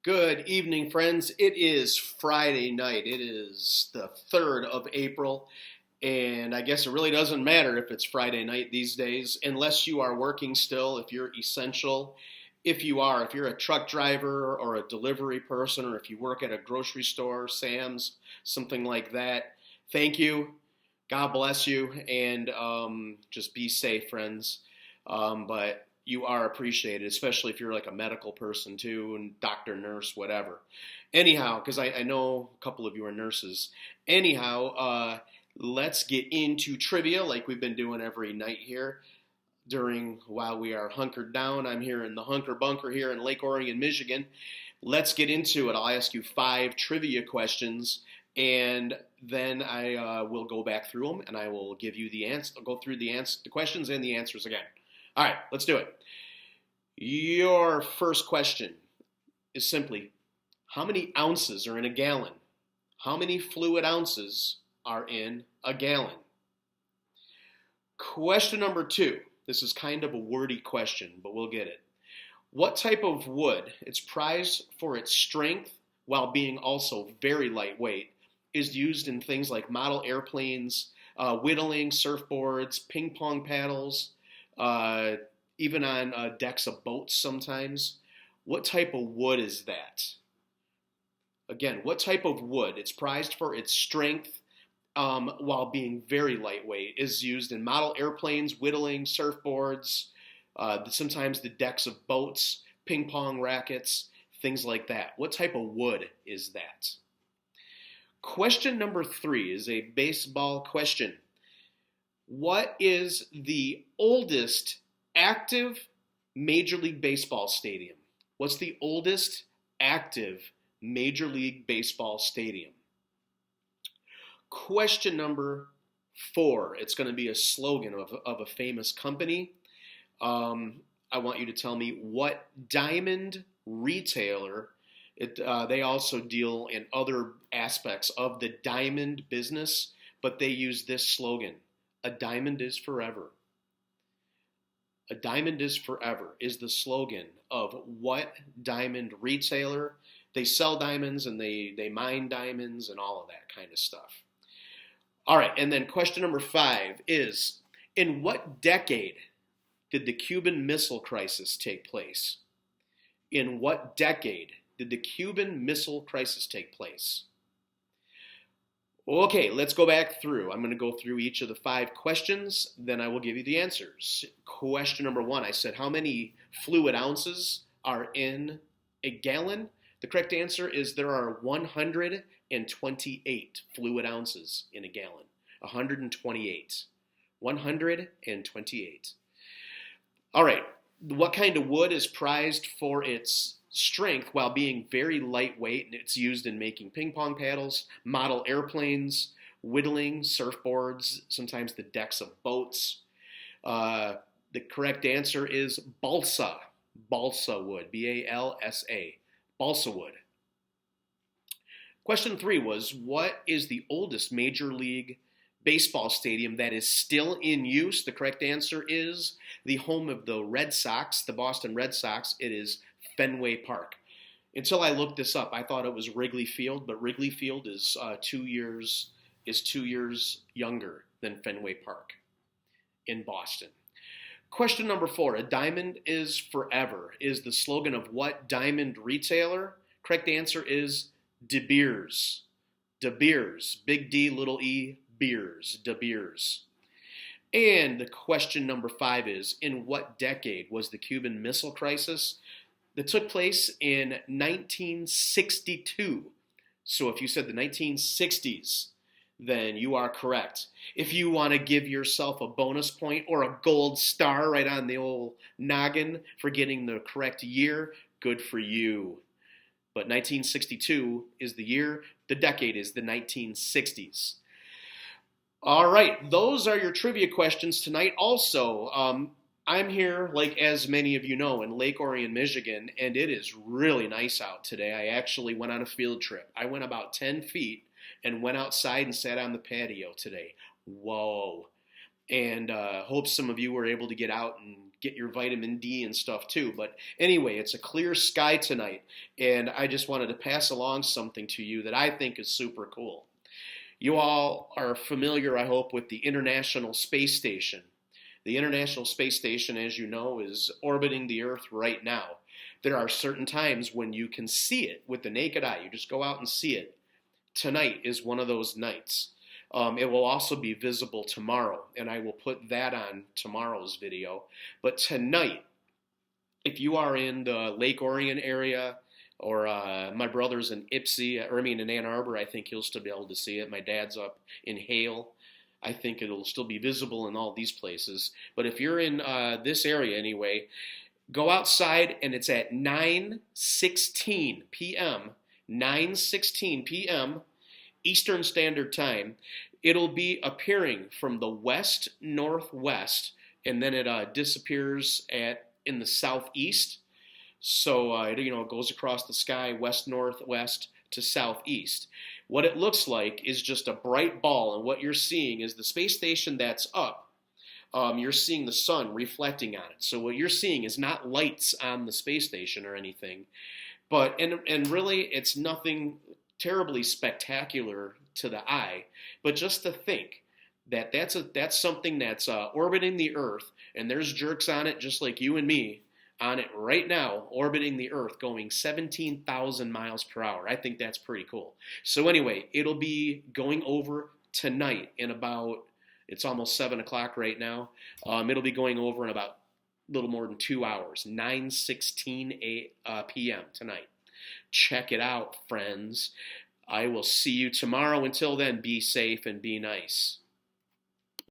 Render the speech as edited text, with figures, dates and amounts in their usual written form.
Good evening, friends. It is Friday night. It is the 3rd of April, and I guess it really doesn't matter if it's Friday night these days, unless you are working still, if you're essential. If you're a truck driver or a delivery person, or if you work at a grocery store, Sam's, something like that, thank you. God bless you, and just be safe, friends. But you are appreciated, especially if you're like a medical person too, and doctor, nurse, whatever. Anyhow, because I know a couple of you are nurses. Anyhow, let's get into trivia like we've been doing every night here while we are hunkered down. I'm here in the Hunker Bunker here in Lake Orion, Michigan. Let's get into it. I'll ask you 5 trivia questions, and then I will go back through them, and I will give you the answer. I'll go through the questions and the answers again. All right, let's do it. Your first question is simply, how many ounces are in a gallon? How many fluid ounces are in a gallon? Question number 2. This is kind of a wordy question, but we'll get it. What type of wood, it's prized for its strength while being also very lightweight, is used in things like model airplanes, whittling, surfboards, ping pong paddles, even on decks of boats sometimes? What type of wood is that? Again, what type of wood? It's prized for its strength while being very lightweight, is used in model airplanes, whittling, surfboards, sometimes the decks of boats, ping pong rackets, things like that. What type of wood is that? Question number 3 is a baseball question. What is the oldest active Major League Baseball stadium? What's the oldest active Major League Baseball stadium? Question number 4. It's going to be a slogan of a famous company. I want you to tell me what diamond retailer. They also deal in other aspects of the diamond business, but they use this slogan: a diamond is forever. A diamond is forever is the slogan of what diamond retailer. They sell diamonds and they mine diamonds and all of that kind of stuff. All right, and then question number 5 is, in what decade did the Cuban Missile Crisis take place? In what decade did the Cuban Missile Crisis take place? Okay, let's go back through. I'm going to go through each of the 5 questions, then I will give you the answers. Question number 1, I said, how many fluid ounces are in a gallon? The correct answer is there are 128 fluid ounces in a gallon. 128. 128. All right, what kind of wood is prized for its strength while being very lightweight, and it's used in making ping pong paddles, model airplanes, whittling, surfboards, sometimes the decks of boats? The correct answer is balsa. Balsa wood. B-A-L-S-A. Balsa wood. Question 3 was, what is the oldest Major League Baseball stadium that is still in use? The correct answer is the home of the Red Sox, the Boston Red Sox. It is Fenway Park. Until I looked this up, I thought it was Wrigley Field, but Wrigley Field is 2 years younger than Fenway Park in Boston. Question number 4, a diamond is forever is the slogan of what diamond retailer? Correct answer is De Beers. De Beers. Big D, little E, Beers. De Beers. And the question number 5 is, in what decade was the Cuban Missile Crisis? That took place in 1962. So if you said the 1960s, then you are correct. If you want to give yourself a bonus point or a gold star right on the old noggin for getting the correct year, good for you. But 1962 is the year, the decade is the 1960s. All right, those are your trivia questions tonight. Also, I'm here, like as many of you know, in Lake Orion, Michigan, and it is really nice out today. I actually went on a field trip. I went about 10 feet and went outside and sat on the patio today. Whoa. And hope some of you were able to get out and get your vitamin D and stuff too. But anyway, it's a clear sky tonight, and I just wanted to pass along something to you that I think is super cool. You all are familiar, I hope, with the International Space Station. The International Space Station, as you know, is orbiting the Earth right now. There are certain times when you can see it with the naked eye. You just go out and see it. Tonight is one of those nights. It will also be visible tomorrow, and I will put that on tomorrow's video. But tonight, if you are in the Lake Orion area, or my brother's in in Ann Arbor, I think he'll still be able to see it. My dad's up in Hale. I think it'll still be visible in all these places. But if you're in this area anyway, go outside, and it's at 9:16 p.m. 9:16 p.m. Eastern Standard Time. It'll be appearing from the west-northwest, and then it disappears in the southeast. So it goes across the sky west-northwest to southeast. What it looks like is just a bright ball, and what you're seeing is the space station that's up. You're seeing the sun reflecting on it. So what you're seeing is not lights on the space station or anything, but and really it's nothing terribly spectacular to the eye, but just to think that that's something that's orbiting the Earth, and there's jerks on it just like you and me on it right now, orbiting the Earth, going 17,000 miles per hour. I think that's pretty cool. So anyway, it'll be going over tonight in about, it's almost 7 o'clock right now. It'll be going over in about a little more than 2 hours, 9:16 p.m. tonight. Check it out, friends. I will see you tomorrow. Until then, be safe and be nice.